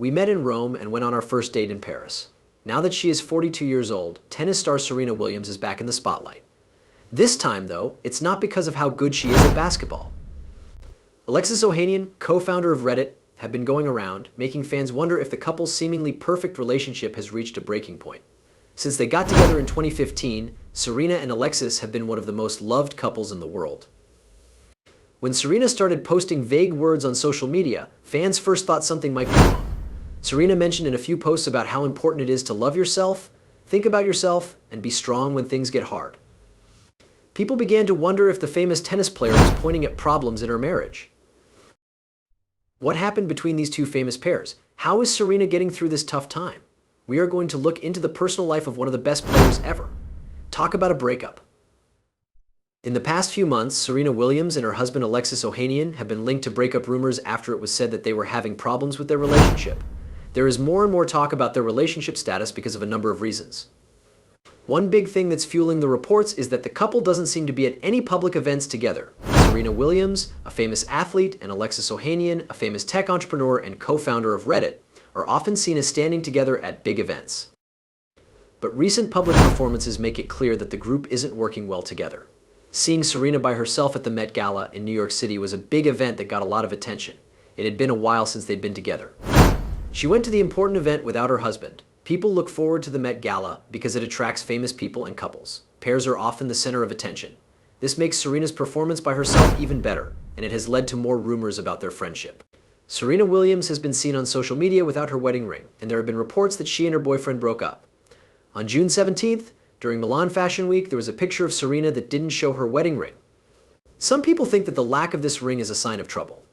We met in Rome and went on our first date in Paris. Now that she is 42 years old, tennis star Serena Williams is back in the spotlight. This time, though, it's not because of how good she is at basketball. Alexis Ohanian, co-founder of Reddit, have been going around, making fans wonder if the couple's seemingly perfect relationship has reached a breaking point. Since they got together in 2015, Serena and Alexis have been one of the most loved couples in the world. When Serena started posting vague words on social media, fans first thought something might be wrong. Serena mentioned in a few posts about how important it is to love yourself, think about yourself, and be strong when things get hard. People began to wonder if the famous tennis player was pointing at problems in her marriage. What happened between these two famous pairs? How is Serena getting through this tough time? We are going to look into the personal life of one of the best players ever. Talk about a breakup. In the past few months, Serena Williams and her husband Alexis Ohanian have been linked to breakup rumors after it was said that they were having problems with their relationship. There is more and more talk about their relationship status because of a number of reasons. One big thing that's fueling the reports is that the couple doesn't seem to be at any public events together. Serena Williams, a famous athlete, and Alexis Ohanian, a famous tech entrepreneur and co-founder of Reddit, are often seen as standing together at big events. But recent public performances make it clear that the group isn't working well together. Seeing Serena by herself at the Met Gala in New York City was a big event that got a lot of attention. It had been a while since they'd been together. She went to the important event without her husband. People look forward to the Met Gala because it attracts famous people and couples. Pairs are often the center of attention. This makes Serena's performance by herself even better, and it has led to more rumors about their friendship. Serena Williams has been seen on social media without her wedding ring, and there have been reports that she and her boyfriend broke up. On June 17th, during Milan Fashion Week, there was a picture of Serena that didn't show her wedding ring. Some people think that the lack of this ring is a sign of trouble.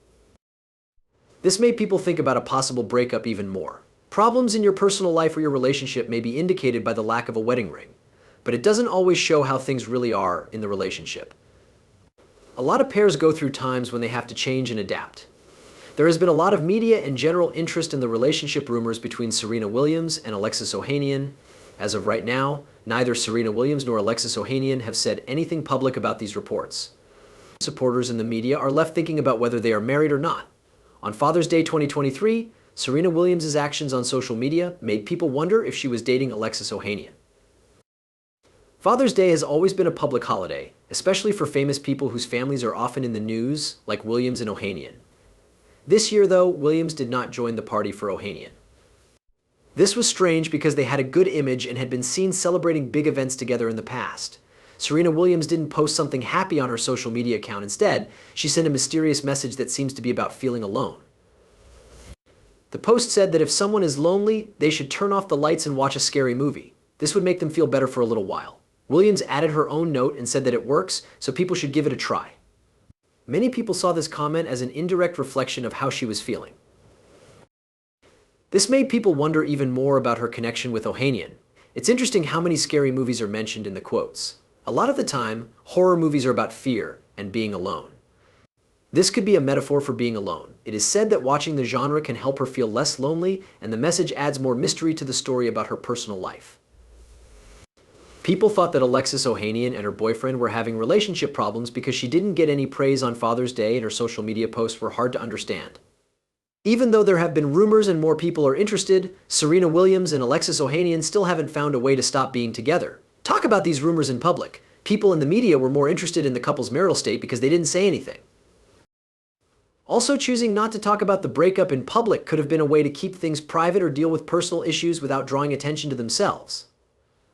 This made people think about a possible breakup even more. Problems in your personal life or your relationship may be indicated by the lack of a wedding ring, but it doesn't always show how things really are in the relationship. A lot of pairs go through times when they have to change and adapt. There has been a lot of media and general interest in the relationship rumors between Serena Williams and Alexis Ohanian. As of right now, neither Serena Williams nor Alexis Ohanian have said anything public about these reports. Supporters in the media are left thinking about whether they are married or not. On Father's Day 2023, Serena Williams' actions on social media made people wonder if she was dating Alexis Ohanian. Father's Day has always been a public holiday, especially for famous people whose families are often in the news, like Williams and Ohanian. This year, though, Williams did not join the party for Ohanian. This was strange because they had a good image and had been seen celebrating big events together in the past. Serena Williams didn't post something happy on her social media account. Instead, she sent a mysterious message that seems to be about feeling alone. The post said that if someone is lonely, they should turn off the lights and watch a scary movie. This would make them feel better for a little while. Williams added her own note and said that it works, so people should give it a try. Many people saw this comment as an indirect reflection of how she was feeling. This made people wonder even more about her connection with Ohanian. It's interesting how many scary movies are mentioned in the quotes. A lot of the time, horror movies are about fear and being alone. This could be a metaphor for being alone. It is said that watching the genre can help her feel less lonely, and the message adds more mystery to the story about her personal life. People thought that Alexis Ohanian and her boyfriend were having relationship problems because she didn't get any praise on Father's Day and her social media posts were hard to understand. Even though there have been rumors and more people are interested, Serena Williams and Alexis Ohanian still haven't found a way to stop being together. Talk about these rumors in public. People in the media were more interested in the couple's marital state because they didn't say anything. Also, choosing not to talk about the breakup in public could have been a way to keep things private or deal with personal issues without drawing attention to themselves.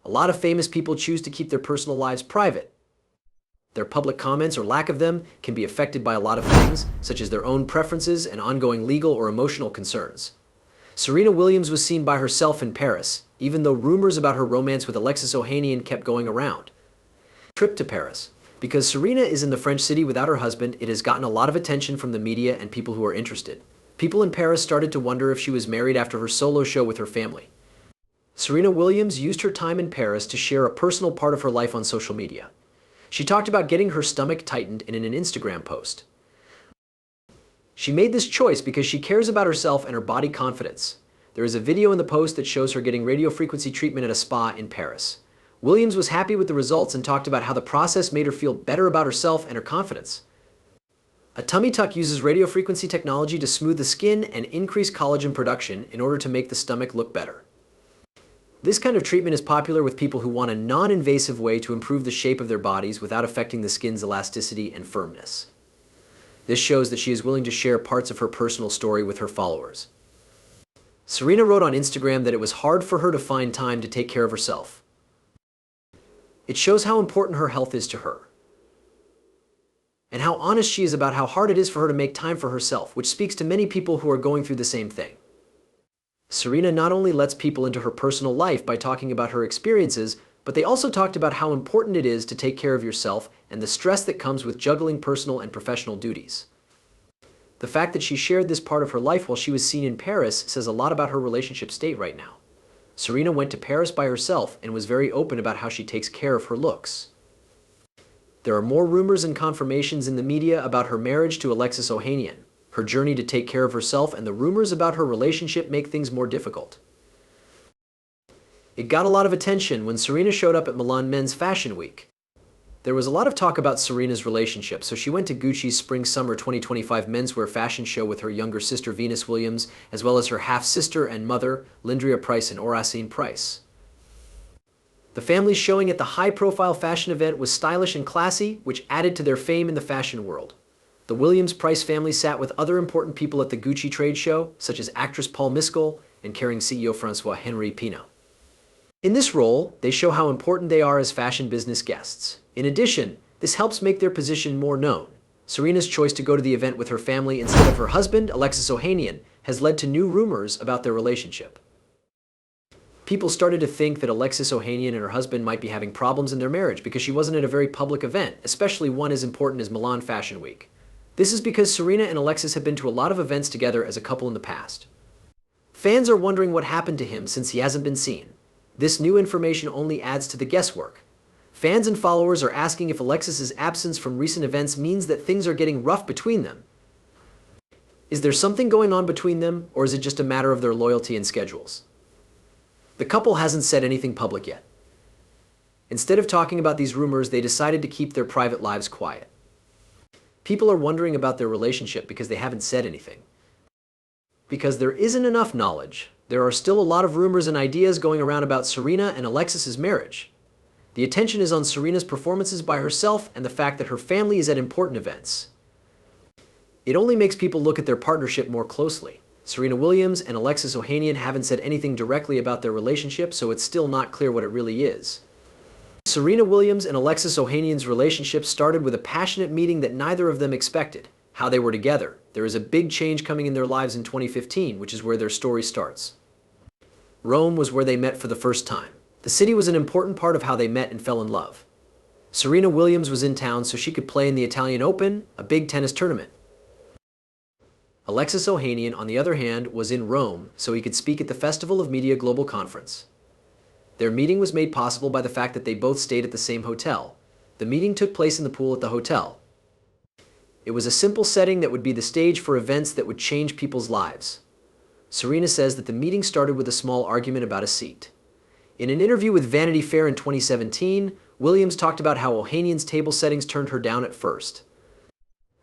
A lot of famous people choose to keep their personal lives private. Their public comments or lack of them can be affected by a lot of things, such as their own preferences and ongoing legal or emotional concerns. Serena Williams was seen by herself in Paris, even though rumors about her romance with Alexis Ohanian kept going around. Trip to Paris. Because Serena is in the French city without her husband, it has gotten a lot of attention from the media and people who are interested. People in Paris started to wonder if she was married after her solo show with her family. Serena Williams used her time in Paris to share a personal part of her life on social media. She talked about getting her stomach tightened in an Instagram post. She made this choice because she cares about herself and her body confidence. There is a video in the post that shows her getting radiofrequency treatment at a spa in Paris. Williams was happy with the results and talked about how the process made her feel better about herself and her confidence. A tummy tuck uses radiofrequency technology to smooth the skin and increase collagen production in order to make the stomach look better. This kind of treatment is popular with people who want a non-invasive way to improve the shape of their bodies without affecting the skin's elasticity and firmness. This shows that she is willing to share parts of her personal story with her followers. Serena wrote on Instagram that it was hard for her to find time to take care of herself. It shows how important her health is to her, and how honest she is about how hard it is for her to make time for herself, which speaks to many people who are going through the same thing. Serena not only lets people into her personal life by talking about her experiences, but they also talked about how important it is to take care of yourself and the stress that comes with juggling personal and professional duties. The fact that she shared this part of her life while she was seen in Paris says a lot about her relationship state right now. Serena went to Paris by herself and was very open about how she takes care of her looks. There are more rumors and confirmations in the media about her marriage to Alexis Ohanian. Her journey to take care of herself and the rumors about her relationship make things more difficult. It got a lot of attention when Serena showed up at Milan Men's Fashion Week. There was a lot of talk about Serena's relationship, so she went to Gucci's Spring-Summer 2025 menswear fashion show with her younger sister Venus Williams, as well as her half-sister and mother, Lindria Price and Oracine Price. The family's showing at the high-profile fashion event was stylish and classy, which added to their fame in the fashion world. The Williams Price family sat with other important people at the Gucci trade show, such as actress Paul Mescal and Kering CEO François-Henri Pinault. In this role, they show how important they are as fashion business guests. In addition, this helps make their position more known. Serena's choice to go to the event with her family instead of her husband, Alexis Ohanian, has led to new rumors about their relationship. People started to think that Alexis Ohanian and her husband might be having problems in their marriage because she wasn't at a very public event, especially one as important as Milan Fashion Week. This is because Serena and Alexis have been to a lot of events together as a couple in the past. Fans are wondering what happened to him since he hasn't been seen. This new information only adds to the guesswork. Fans and followers are asking if Alexis's absence from recent events means that things are getting rough between them. Is there something going on between them, or is it just a matter of their loyalty and schedules? The couple hasn't said anything public yet. Instead of talking about these rumors, they decided to keep their private lives quiet. People are wondering about their relationship because they haven't said anything. Because there isn't enough knowledge, there are still a lot of rumors and ideas going around about Serena and Alexis's marriage. The attention is on Serena's performances by herself and the fact that her family is at important events. It only makes people look at their partnership more closely. Serena Williams and Alexis Ohanian haven't said anything directly about their relationship, so it's still not clear what it really is. Serena Williams and Alexis Ohanian's relationship started with a passionate meeting that neither of them expected, how they were together. There is a big change coming in their lives in 2015, which is where their story starts. Rome was where they met for the first time. The city was an important part of how they met and fell in love. Serena Williams was in town so she could play in the Italian Open, a big tennis tournament. Alexis Ohanian, on the other hand, was in Rome so he could speak at the Festival of Media Global Conference. Their meeting was made possible by the fact that they both stayed at the same hotel. The meeting took place in the pool at the hotel. It was a simple setting that would be the stage for events that would change people's lives. Serena says that the meeting started with a small argument about a seat. In an interview with Vanity Fair in 2017, Williams talked about how Ohanian's table settings turned her down at first.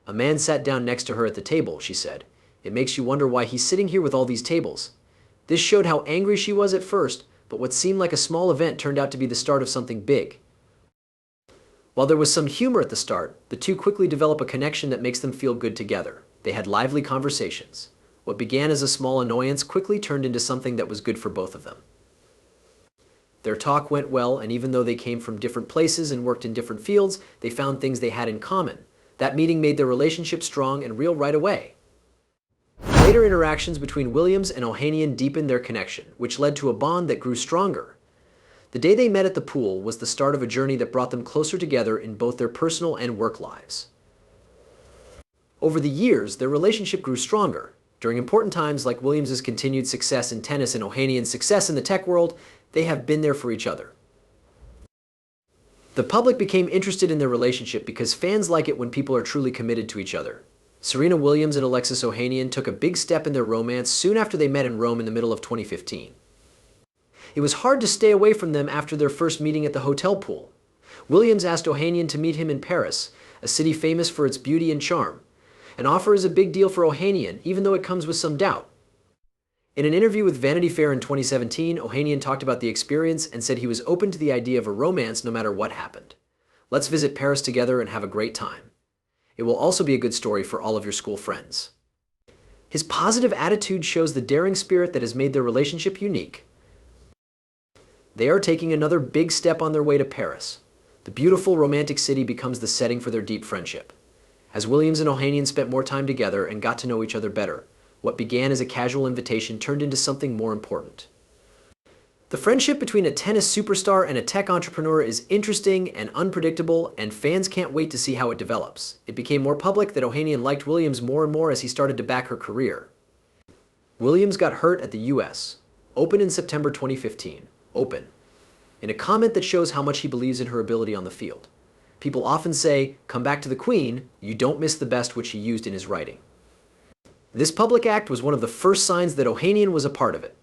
"A man sat down next to her at the table," she said. "It makes you wonder why he's sitting here with all these tables." This showed how angry she was at first, but what seemed like a small event turned out to be the start of something big. While there was some humor at the start, the two quickly develop a connection that makes them feel good together. They had lively conversations. What began as a small annoyance quickly turned into something that was good for both of them. Their talk went well, and even though they came from different places and worked in different fields, they found things they had in common. That meeting made their relationship strong and real right away. Later interactions between Williams and Ohanian deepened their connection, which led to a bond that grew stronger. The day they met at the pool was the start of a journey that brought them closer together in both their personal and work lives. Over the years, their relationship grew stronger. During important times like Williams' continued success in tennis and Ohanian's success in the tech world, they have been there for each other. The public became interested in their relationship because fans like it when people are truly committed to each other. Serena Williams and Alexis Ohanian took a big step in their romance soon after they met in Rome in the middle of 2015. It was hard to stay away from them after their first meeting at the hotel pool. Williams asked Ohanian to meet him in Paris, a city famous for its beauty and charm. An offer is a big deal for Ohanian, even though it comes with some doubt. In an interview with Vanity Fair in 2017, Ohanian talked about the experience and said he was open to the idea of a romance no matter what happened. Let's visit Paris together and have a great time. It will also be a good story for all of your school friends. His positive attitude shows the daring spirit that has made their relationship unique. They are taking another big step on their way to Paris. The beautiful romantic city becomes the setting for their deep friendship. As Williams and Ohanian spent more time together and got to know each other better, what began as a casual invitation turned into something more important. The friendship between a tennis superstar and a tech entrepreneur is interesting and unpredictable, and fans can't wait to see how it develops. It became more public that Ohanian liked Williams more and more as he started to back her career. Williams got hurt at the US Open in September 2015. Open. In a comment that shows how much he believes in her ability on the field. People often say, "Come back to the Queen, you don't miss the best," which he used in his writing. This public act was one of the first signs that Ohanian was a part of it.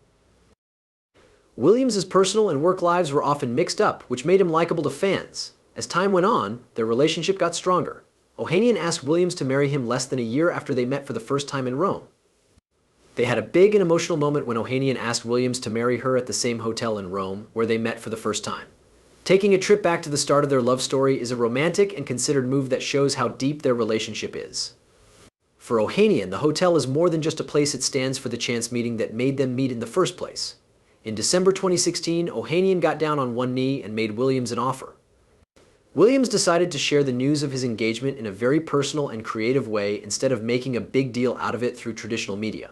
Williams' personal and work lives were often mixed up, which made him likable to fans. As time went on, their relationship got stronger. Ohanian asked Williams to marry him less than a year after they met for the first time in Rome. They had a big and emotional moment when Ohanian asked Williams to marry her at the same hotel in Rome, where they met for the first time. Taking a trip back to the start of their love story is a romantic and considered move that shows how deep their relationship is. For Ohanian, the hotel is more than just a place. It stands for the chance meeting that made them meet in the first place. In December 2016, Ohanian got down on one knee and made Williams an offer. Williams decided to share the news of his engagement in a very personal and creative way instead of making a big deal out of it through traditional media.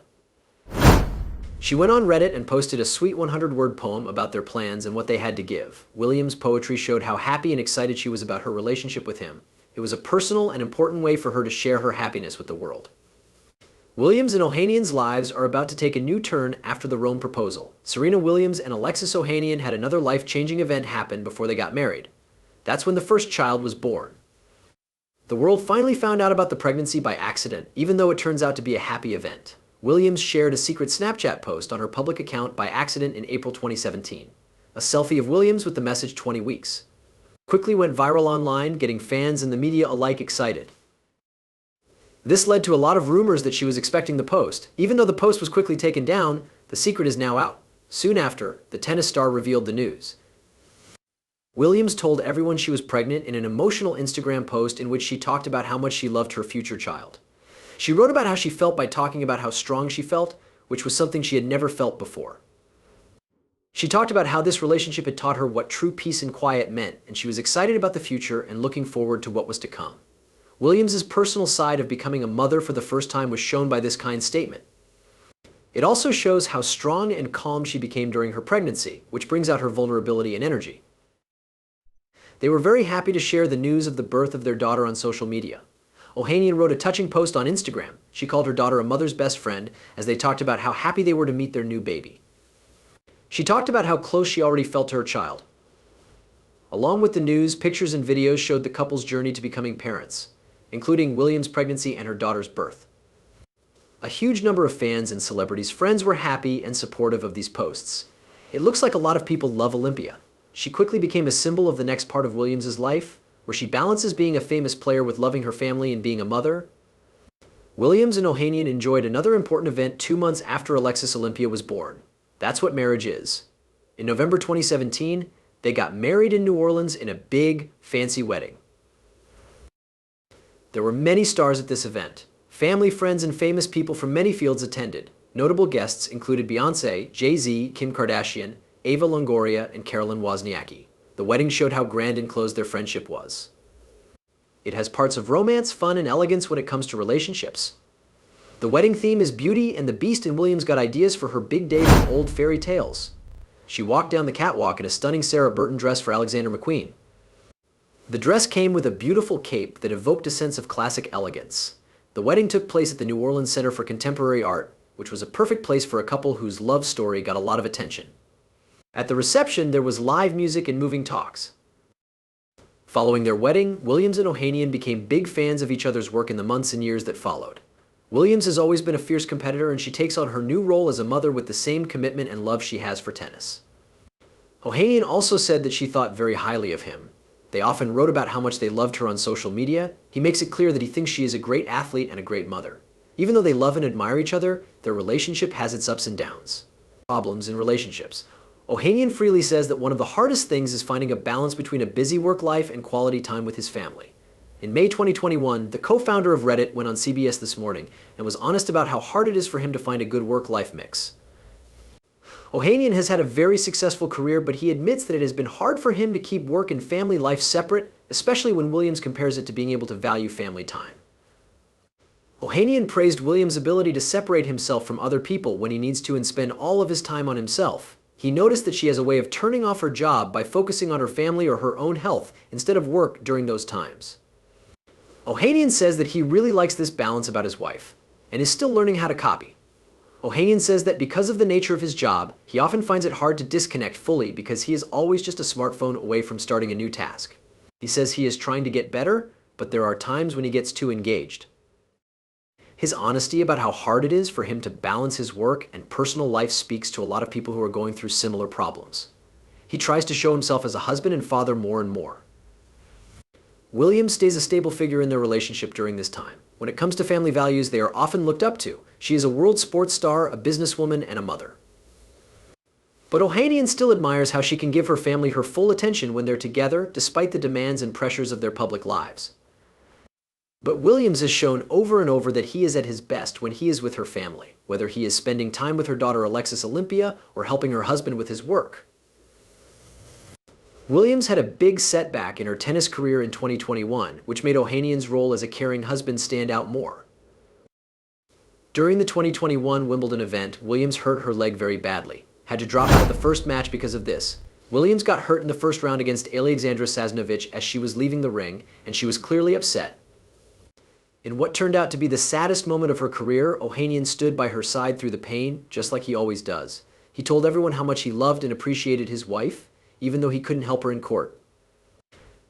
She went on Reddit and posted a sweet 100-word poem about their plans and what they had to give. Williams' poetry showed how happy and excited she was about her relationship with him. It was a personal and important way for her to share her happiness with the world. Williams and Ohanian's lives are about to take a new turn after the Rome proposal. Serena Williams and Alexis Ohanian had another life-changing event happen before they got married. That's when the first child was born. The world finally found out about the pregnancy by accident, even though it turns out to be a happy event. Williams shared a secret Snapchat post on her public account by accident in April 2017. A selfie of Williams with the message 20 weeks. Quickly went viral online, getting fans and the media alike excited. This led to a lot of rumors that she was expecting the post. Even though the post was quickly taken down, the secret is now out. Soon after, the tennis star revealed the news. Williams told everyone she was pregnant in an emotional Instagram post in which she talked about how much she loved her future child. She wrote about how she felt by talking about how strong she felt, which was something she had never felt before. She talked about how this relationship had taught her what true peace and quiet meant, and she was excited about the future and looking forward to what was to come. Williams' personal side of becoming a mother for the first time was shown by this kind statement. It also shows how strong and calm she became during her pregnancy, which brings out her vulnerability and energy. They were very happy to share the news of the birth of their daughter on social media. Ohanian wrote a touching post on Instagram. She called her daughter a mother's best friend as they talked about how happy they were to meet their new baby. She talked about how close she already felt to her child. Along with the news, pictures and videos showed the couple's journey to becoming parents, including Williams' pregnancy and her daughter's birth. A huge number of fans and celebrities' friends were happy and supportive of these posts. It looks like a lot of people love Olympia. She quickly became a symbol of the next part of Williams' life, where she balances being a famous player with loving her family and being a mother. Williams and Ohanian enjoyed another important event 2 months after Alexis Olympia was born. That's what marriage is. In November 2017, they got married in New Orleans in a big, fancy wedding. There were many stars at this event. Family, friends, and famous people from many fields attended. Notable guests included Beyoncé, Jay-Z, Kim Kardashian, Ava Longoria, and Carolyn Wozniacki. The wedding showed how grand and close their friendship was. It has parts of romance, fun, and elegance when it comes to relationships. The wedding theme is beauty, and the Beast and Williams got ideas for her big day from old fairy tales. She walked down the catwalk in a stunning Sarah Burton dress for Alexander McQueen. The dress came with a beautiful cape that evoked a sense of classic elegance. The wedding took place at the New Orleans Center for Contemporary Art, which was a perfect place for a couple whose love story got a lot of attention. At the reception, there was live music and moving talks. Following their wedding, Williams and Ohanian became big fans of each other's work in the months and years that followed. Williams has always been a fierce competitor, and she takes on her new role as a mother with the same commitment and love she has for tennis. Ohanian also said that she thought very highly of him. They often wrote about how much they loved her on social media. He makes it clear that he thinks she is a great athlete and a great mother. Even though they love and admire each other, their relationship has its ups and downs. Problems in relationships. Ohanian freely says that one of the hardest things is finding a balance between a busy work life and quality time with his family. In May 2021, the co-founder of Reddit went on CBS This Morning and was honest about how hard it is for him to find a good work-life mix. Ohanian has had a very successful career, but he admits that it has been hard for him to keep work and family life separate, especially when Williams compares it to being able to value family time. Ohanian praised Williams' ability to separate himself from other people when he needs to and spend all of his time on himself. He noticed that she has a way of turning off her job by focusing on her family or her own health instead of work during those times. Ohanian says that he really likes this balance about his wife and is still learning how to copy. Ohanian says that because of the nature of his job, he often finds it hard to disconnect fully because he is always just a smartphone away from starting a new task. He says he is trying to get better, but there are times when he gets too engaged. His honesty about how hard it is for him to balance his work and personal life speaks to a lot of people who are going through similar problems. He tries to show himself as a husband and father more and more. Williams stays a stable figure in their relationship during this time. When it comes to family values, they are often looked up to. She is a world sports star, a businesswoman, and a mother. But Ohanian still admires how she can give her family her full attention when they're together, despite the demands and pressures of their public lives. But Williams has shown over and over that he is at his best when he is with her family, whether he is spending time with her daughter Alexis Olympia or helping her husband with his work. Williams had a big setback in her tennis career in 2021, which made Ohanian's role as a caring husband stand out more. During the 2021 Wimbledon event, Williams hurt her leg very badly, had to drop out of the first match because of this. Williams got hurt in the first round against Alexandra Sasnovich as she was leaving the ring, and she was clearly upset. In what turned out to be the saddest moment of her career, Ohanian stood by her side through the pain, just like he always does. He told everyone how much he loved and appreciated his wife, even though he couldn't help her in court.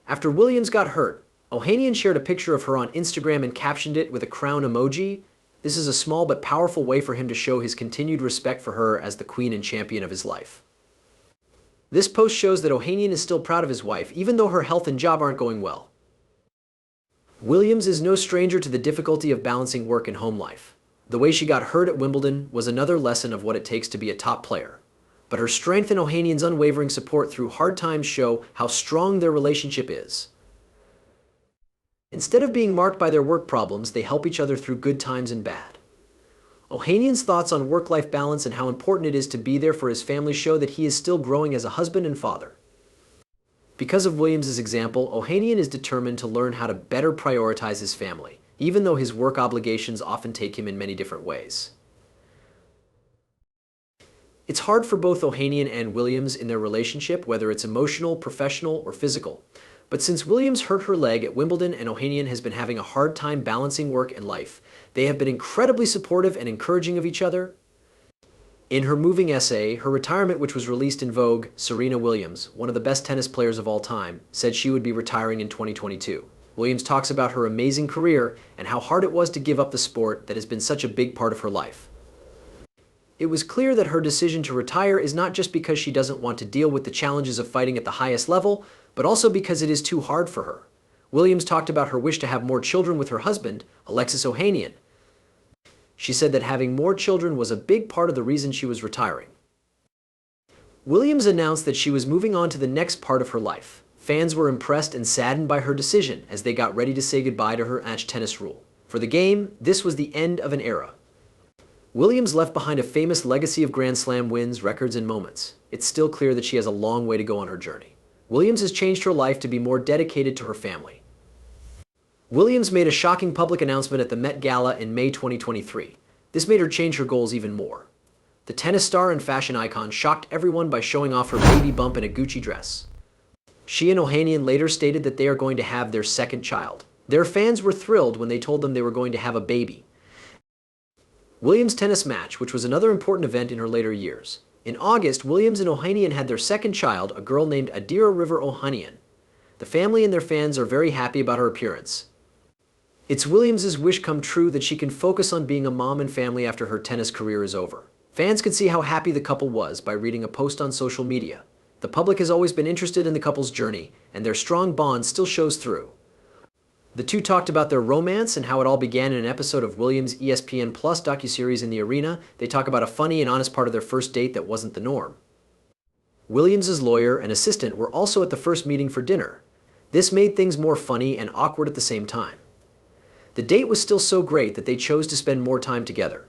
After Williams got hurt, Ohanian shared a picture of her on Instagram and captioned it with a crown emoji. This is a small but powerful way for him to show his continued respect for her as the queen and champion of his life. This post shows that Ohanian is still proud of his wife, even though her health and job aren't going well. Williams is no stranger to the difficulty of balancing work and home life. The way she got hurt at Wimbledon was another lesson of what it takes to be a top player. But her strength and Ohanian's unwavering support through hard times show how strong their relationship is. Instead of being marked by their work problems, they help each other through good times and bad. Ohanian's thoughts on work-life balance and how important it is to be there for his family show that he is still growing as a husband and father. Because of Williams' example, Ohanian is determined to learn how to better prioritize his family, even though his work obligations often take him in many different ways. It's hard for both Ohanian and Williams in their relationship, whether it's emotional, professional, or physical. But since Williams hurt her leg at Wimbledon and Ohanian has been having a hard time balancing work and life, they have been incredibly supportive and encouraging of each other. In her moving essay, her retirement, which was released in Vogue, Serena Williams, one of the best tennis players of all time, said she would be retiring in 2022. Williams talks about her amazing career and how hard it was to give up the sport that has been such a big part of her life. It was clear that her decision to retire is not just because she doesn't want to deal with the challenges of fighting at the highest level, but also because it is too hard for her. Williams talked about her wish to have more children with her husband, Alexis Ohanian. She said that having more children was a big part of the reason she was retiring. Williams announced that she was moving on to the next part of her life. Fans were impressed and saddened by her decision as they got ready to say goodbye to her match tennis rule. For the game, this was the end of an era. Williams left behind a famous legacy of Grand Slam wins, records, and moments. It's still clear that she has a long way to go on her journey. Williams has changed her life to be more dedicated to her family. Williams made a shocking public announcement at the Met Gala in May 2023. This made her change her goals even more. The tennis star and fashion icon shocked everyone by showing off her baby bump in a Gucci dress. She and Ohanian later stated that they are going to have their second child. Their fans were thrilled when they told them they were going to have a baby. Williams' tennis match, which was another important event in her later years. In August, Williams and Ohanian had their second child, a girl named Adira River Ohanian. The family and their fans are very happy about her appearance. It's Williams' wish come true that she can focus on being a mom and family after her tennis career is over. Fans could see how happy the couple was by reading a post on social media. The public has always been interested in the couple's journey, and their strong bond still shows through. The two talked about their romance and how it all began in an episode of Williams' ESPN Plus docuseries In the Arena. They talk about a funny and honest part of their first date that wasn't the norm. Williams' lawyer and assistant were also at the first meeting for dinner. This made things more funny and awkward at the same time. The date was still so great that they chose to spend more time together.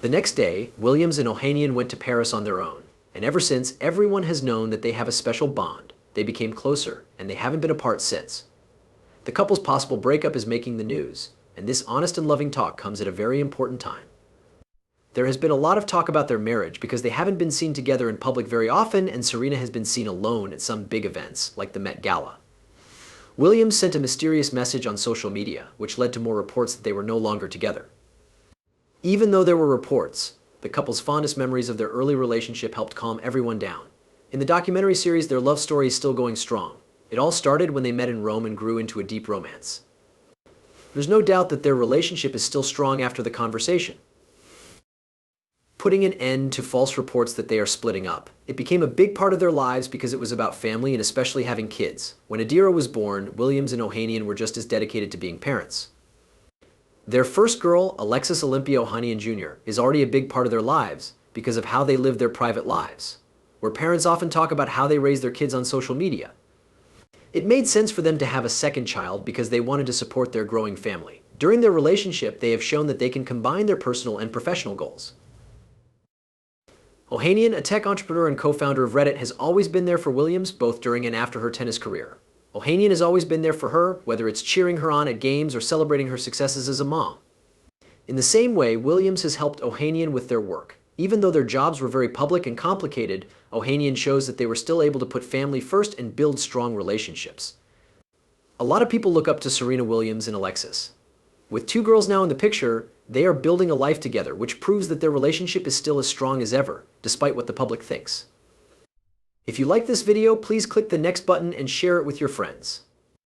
The next day, Williams and Ohanian went to Paris on their own, and ever since, everyone has known that they have a special bond. They became closer, and they haven't been apart since. The couple's possible breakup is making the news, and this honest and loving talk comes at a very important time. There has been a lot of talk about their marriage because they haven't been seen together in public very often, and Serena has been seen alone at some big events, like the Met Gala. Williams sent a mysterious message on social media, which led to more reports that they were no longer together. Even though there were reports, the couple's fondest memories of their early relationship helped calm everyone down. In the documentary series, their love story is still going strong. It all started when they met in Rome and grew into a deep romance. There's no doubt that their relationship is still strong after the conversation. Putting an end to false reports that they are splitting up. It became a big part of their lives because it was about family and especially having kids. When Adira was born, Williams and Ohanian were just as dedicated to being parents. Their first girl, Alexis Ohanian Jr., is already a big part of their lives because of how they live their private lives, where parents often talk about how they raise their kids on social media. It made sense for them to have a second child because they wanted to support their growing family. During their relationship, they have shown that they can combine their personal and professional goals. Ohanian, a tech entrepreneur and co-founder of Reddit, has always been there for Williams, both during and after her tennis career. Ohanian has always been there for her, whether it's cheering her on at games or celebrating her successes as a mom. In the same way, Williams has helped Ohanian with their work. Even though their jobs were very public and complicated, Ohanian shows that they were still able to put family first and build strong relationships. A lot of people look up to Serena Williams and Alexis. With two girls now in the picture, they are building a life together, which proves that their relationship is still as strong as ever, despite what the public thinks. If you like this video, please click the next button and share it with your friends.